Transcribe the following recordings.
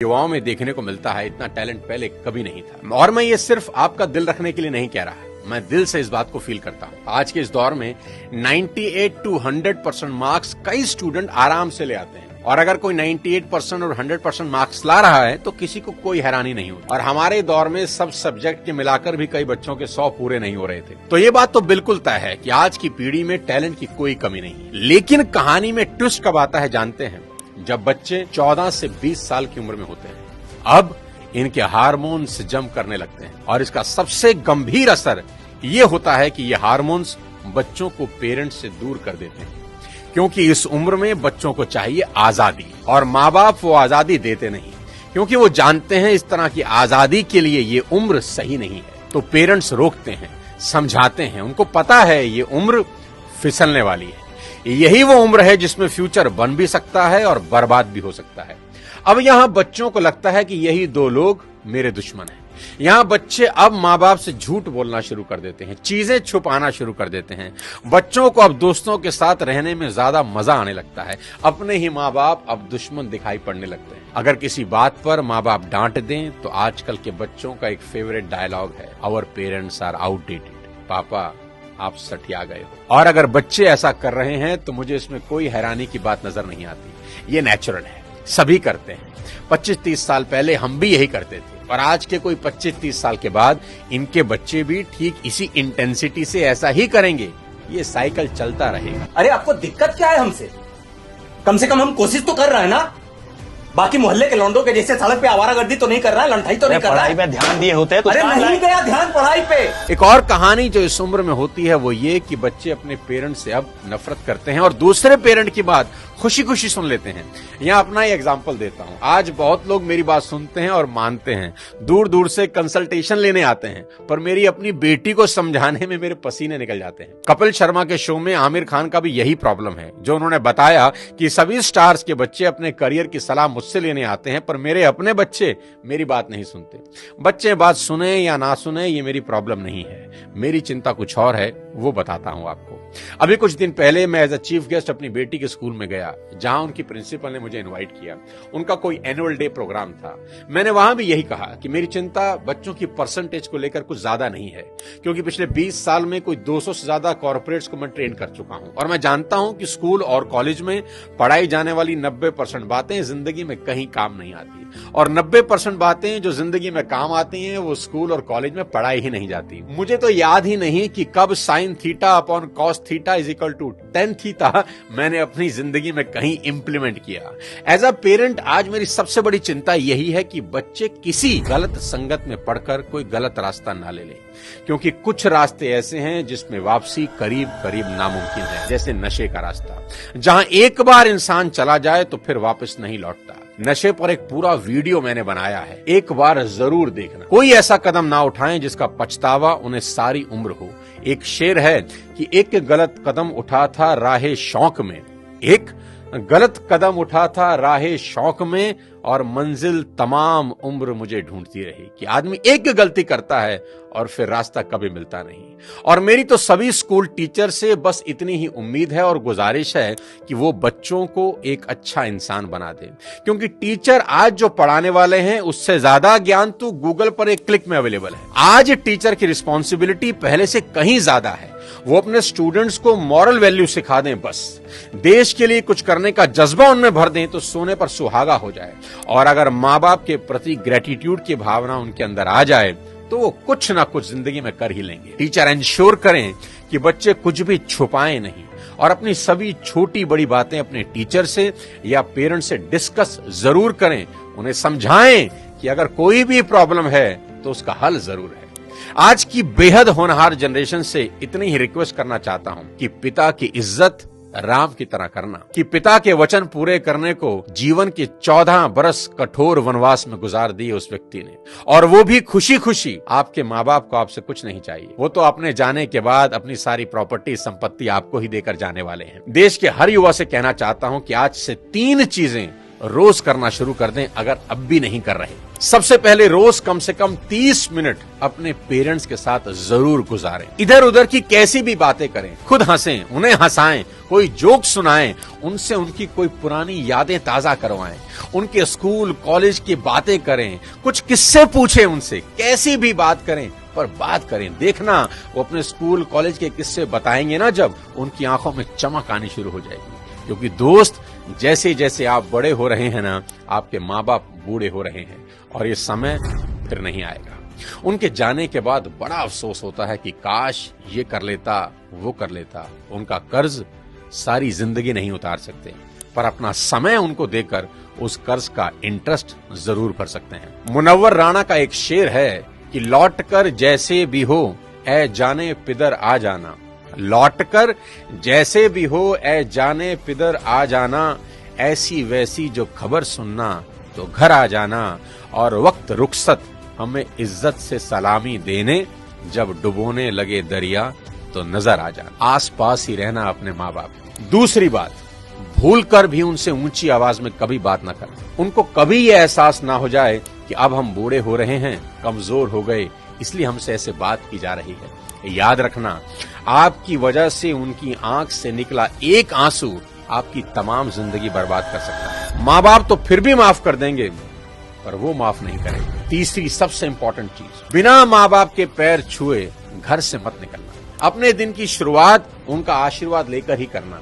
युवाओं में देखने को मिलता है, इतना टैलेंट पहले कभी नहीं था। और मैं ये सिर्फ आपका दिल रखने के लिए नहीं कह रहा, मैं दिल से इस बात को फील करता हूँ। आज के इस दौर में 98 to 100% मार्क्स कई स्टूडेंट आराम से ले आते हैं, और अगर कोई 98% और 100% मार्क्स ला रहा है तो किसी को कोई हैरानी नहीं होती। और हमारे दौर में सब सब्जेक्ट के मिलाकर भी कई बच्चों के 100 पूरे नहीं हो रहे थे। तो ये बात तो बिल्कुल तय है कि आज की पीढ़ी में टैलेंट की कोई कमी नहीं है। लेकिन कहानी में ट्विस्ट कब आता है जानते हैं? जब बच्चे 14 से 20 साल की उम्र में होते हैं। अब इनके हार्मोन्स जम करने लगते हैं, और इसका सबसे गंभीर असर ये होता है कि ये हार्मोन्स बच्चों को पेरेंट्स से दूर कर देते हैं, क्योंकि इस उम्र में बच्चों को चाहिए आजादी, और माँ बाप वो आजादी देते नहीं, क्योंकि वो जानते हैं इस तरह की आजादी के लिए ये उम्र सही नहीं है। तो पेरेंट्स रोकते हैं, समझाते हैं, उनको पता है ये उम्र फिसलने वाली है, यही वो उम्र है जिसमें फ्यूचर बन भी सकता है और बर्बाद भी हो सकता है। अब यहां बच्चों को लगता है कि यही दो लोग मेरे दुश्मन हैं। यहां बच्चे अब माँ बाप से झूठ बोलना शुरू कर देते हैं, चीजें छुपाना शुरू कर देते हैं। बच्चों को अब दोस्तों के साथ रहने में ज्यादा मजा आने लगता है, अपने ही माँ बाप अब दुश्मन दिखाई पड़ने लगते हैं। अगर किसी बात पर माँ बाप डांट दें तो आजकल के बच्चों का एक फेवरेट डायलॉग है, आवर पेरेंट्स आर आउटडेटेड। पापा आप सठिया गए हो। और अगर बच्चे ऐसा कर रहे हैं तो मुझे इसमें कोई हैरानी की बात नजर नहीं आती। ये नेचुरल है, सभी करते हैं। 25-30 साल पहले हम भी यही करते थे, और आज के कोई 25-30 साल के बाद इनके बच्चे भी ठीक इसी इंटेंसिटी से ऐसा ही करेंगे। ये साइकिल चलता रहेगा। अरे आपको दिक्कत क्या है हमसे? कम से कम हम कोशिश तो कर रहे हैं ना। बाकी मोहल्ले के लौंडों के जैसे सड़क पे आवारागर्दी तो नहीं कर रहा है, लंठाई तो नहीं कर रहा है। पढ़ाई पे ध्यान दिए होते हैं तो अरे नहीं गया ध्यान पढ़ाई पे। एक और कहानी जो इस उम्र में होती है वो ये कि बच्चे अपने पेरेंट्स से अब नफरत करते हैं और दूसरे पेरेंट की बात खुशी खुशी सुन लेते हैं। यहाँ अपना ही एग्जाम्पल देता हूँ। आज बहुत लोग मेरी बात सुनते हैं और मानते हैं, दूर दूर से कंसल्टेशन लेने आते हैं, पर मेरी अपनी बेटी को समझाने में मेरे पसीने निकल जाते हैं। कपिल शर्मा के शो में आमिर खान का भी यही प्रॉब्लम है, जो उन्होंने बताया कि सभी स्टार्स के बच्चे अपने करियर की सलाह मुझसे लेने आते हैं, पर मेरे अपने बच्चे मेरी बात नहीं सुनते। बच्चे बात सुने या ना सुने ये मेरी प्रॉब्लम नहीं है, मेरी चिंता कुछ और है, वो बताता हूं आपको। अभी कुछ दिन पहले मैं एज अ चीफ गेस्ट अपनी बेटी के स्कूल में गया, जहां उनकी प्रिंसिपल ने मुझे इनवाइट किया। उनका कोई एनुअल डे प्रोग्राम था। मैंने वहां भी यही कहा कि मेरी चिंता बच्चों की परसेंटेज को लेकर कुछ ज्यादा नहीं है, क्योंकि पिछले 20 साल में कोई 200 से ज्यादा कॉर्पोरेट्स को मैं ट्रेन कर चुका हूं, और मैं जानता हूं कि स्कूल और कॉलेज में पढ़ाई जाने वाली 90% बातें जिंदगी में कहीं काम नहीं आती, और 90% बातें जो जिंदगी में काम आती हैं वो स्कूल और कॉलेज में पढ़ाई ही नहीं जाती। मुझे तो याद ही नहीं कि कब sine theta upon cos theta is equal to tan theta मैंने अपनी जिंदगी में कहीं इंप्लीमेंट किया। एज अ पेरेंट आज मेरी सबसे बड़ी चिंता यही है कि बच्चे किसी गलत संगत में पढ़कर कोई गलत रास्ता ना ले लें, क्योंकि कुछ रास्ते ऐसे हैं जिसमें वापसी करीब करीब नामुमकिन है, जैसे नशे का रास्ता, जहां एक बार इंसान चला जाए तो फिर वापस नहीं लौटता। नशे पर एक पूरा वीडियो मैंने बनाया है, एक बार जरूर देखना। कोई ऐसा कदम ना उठाएं जिसका पछतावा उन्हें सारी उम्र हो। एक शेर है कि एक गलत कदम उठा था राहे शौक में, एक गलत कदम उठा था राहे शौक में, और मंजिल तमाम उम्र मुझे ढूंढती रही। कि आदमी एक गलती करता है और फिर रास्ता कभी मिलता नहीं। और मेरी तो सभी स्कूल टीचर से बस इतनी ही उम्मीद है और गुजारिश है कि वो बच्चों को एक अच्छा इंसान बना दे, क्योंकि टीचर आज जो पढ़ाने वाले हैं उससे ज्यादा ज्ञान तो गूगल पर एक क्लिक में अवेलेबल है। आज टीचर की रिस्पॉन्सिबिलिटी पहले से कहीं ज्यादा है। वो अपने स्टूडेंट्स को मॉरल वैल्यू सिखा दें, बस देश के लिए कुछ करने का जज्बा उनमें भर दें तो सोने पर सुहागा हो जाए। और अगर माँ बाप के प्रति ग्रेटिट्यूड की भावना उनके अंदर आ जाए तो वो कुछ ना कुछ जिंदगी में कर ही लेंगे। टीचर इंश्योर करें कि बच्चे कुछ भी छुपाएं नहीं, और अपनी सभी छोटी बड़ी बातें अपने टीचर से या पेरेंट से डिस्कस जरूर करें। उन्हें समझाएं कि अगर कोई भी प्रॉब्लम है तो उसका हल जरूर है। आज की बेहद होनहार जनरेशन से इतनी ही रिक्वेस्ट करना चाहता हूं कि पिता की इज्जत राम की तरह करना, कि पिता के वचन पूरे करने को जीवन के 14 बरस कठोर वनवास में गुजार दिए उस व्यक्ति ने, और वो भी खुशी खुशी। आपके माँ बाप को आपसे कुछ नहीं चाहिए, वो तो अपने जाने के बाद अपनी सारी प्रॉपर्टी संपत्ति आपको ही देकर जाने वाले हैं। देश के हर युवा से कहना चाहता हूं कि आज से 3 चीजें रोज करना शुरू कर दें अगर अब भी नहीं कर रहे। सबसे पहले रोज कम से कम 30 मिनट अपने पेरेंट्स के साथ जरूर गुजारें। इधर उधर की कैसी भी बातें करें, खुद हंसें, उन्हें हंसाएं, कोई जोक सुनाएं, उनसे उनकी कोई पुरानी यादें ताजा करवाएं, उनके स्कूल कॉलेज की बातें करें, कुछ किस्से पूछें उनसे, कैसी भी बात करें पर बात करें। देखना वो अपने स्कूल कॉलेज के किस्से बताएंगे ना, जब उनकी आंखों में चमक आनी शुरू हो जाएगी। क्योंकि दोस्त, जैसे जैसे आप बड़े हो रहे हैं ना, आपके माँ बाप बूढ़े हो रहे हैं और ये समय फिर नहीं आएगा। उनके जाने के बाद बड़ा अफसोस होता है कि काश ये कर लेता, वो कर लेता। उनका कर्ज सारी जिंदगी नहीं उतार सकते, पर अपना समय उनको देकर उस कर्ज का इंटरेस्ट जरूर भर सकते हैं। मुनव्वर राणा का एक शेर है कि लौट कर जैसे भी हो ऐ जाने पिदर आ जाना, लौट कर जैसे भी हो ऐ जाने पिदर आ जाना, ऐसी वैसी जो खबर सुनना तो घर आ जाना, और वक्त रुखसत हमें इज्जत से सलामी देने, जब डुबोने लगे दरिया तो नजर आ जाना। आस पास ही रहना अपने माँ बाप। दूसरी बात, भूल कर भी उनसे ऊंची आवाज में कभी बात न करें। उनको कभी ये एहसास ना हो जाए कि अब हम बूढ़े हो रहे हैं, कमजोर हो गए, इसलिए हमसे ऐसे बात की जा रही है। याद रखना, आपकी वजह से उनकी आंख से निकला एक आंसू आपकी तमाम जिंदगी बर्बाद कर सकता है। माँ बाप तो फिर भी माफ कर देंगे, पर वो माफ नहीं करेंगे। तीसरी सबसे इंपॉर्टेंट चीज, बिना माँ बाप के पैर छुए घर से मत निकलना। अपने दिन की शुरुआत उनका आशीर्वाद लेकर ही करना।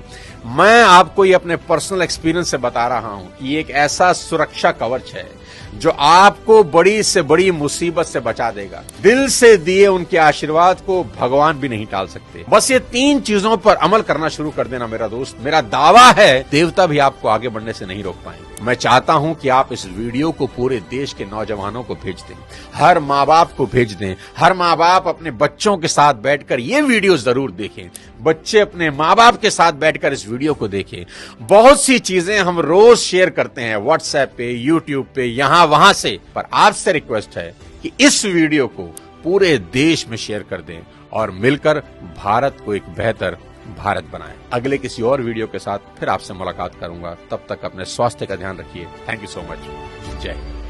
मैं आपको ये अपने पर्सनल एक्सपीरियंस से बता रहा हूं कि ये एक ऐसा सुरक्षा कवच है जो आपको बड़ी से बड़ी मुसीबत से बचा देगा। दिल से दिए उनके आशीर्वाद को भगवान भी नहीं टाल सकते। बस ये 3 चीजों पर अमल करना शुरू कर देना मेरा दोस्त। मेरा दावा है देवता भी आपको आगे बढ़ने से नहीं रोक पाएंगे। मैं चाहता हूं कि आप इस वीडियो को पूरे देश के नौजवानों को भेज दें, हर माँ बाप को भेज दें। हर माँ बाप अपने बच्चों के साथ बैठकर ये वीडियो जरूर देखें। बच्चे अपने माँ बाप के साथ बैठकर इस वीडियो को देखें। बहुत सी चीजें हम रोज शेयर करते हैं व्हाट्सएप पे, यूट्यूब पे, यहां वहां से, पर आपसे रिक्वेस्ट है कि इस वीडियो को पूरे देश में शेयर कर दें और मिलकर भारत को एक बेहतर भारत बनाएं। अगले किसी और वीडियो के साथ फिर आपसे मुलाकात करूंगा। तब तक अपने स्वास्थ्य का ध्यान रखिए। Thank you so much. जय हिंद।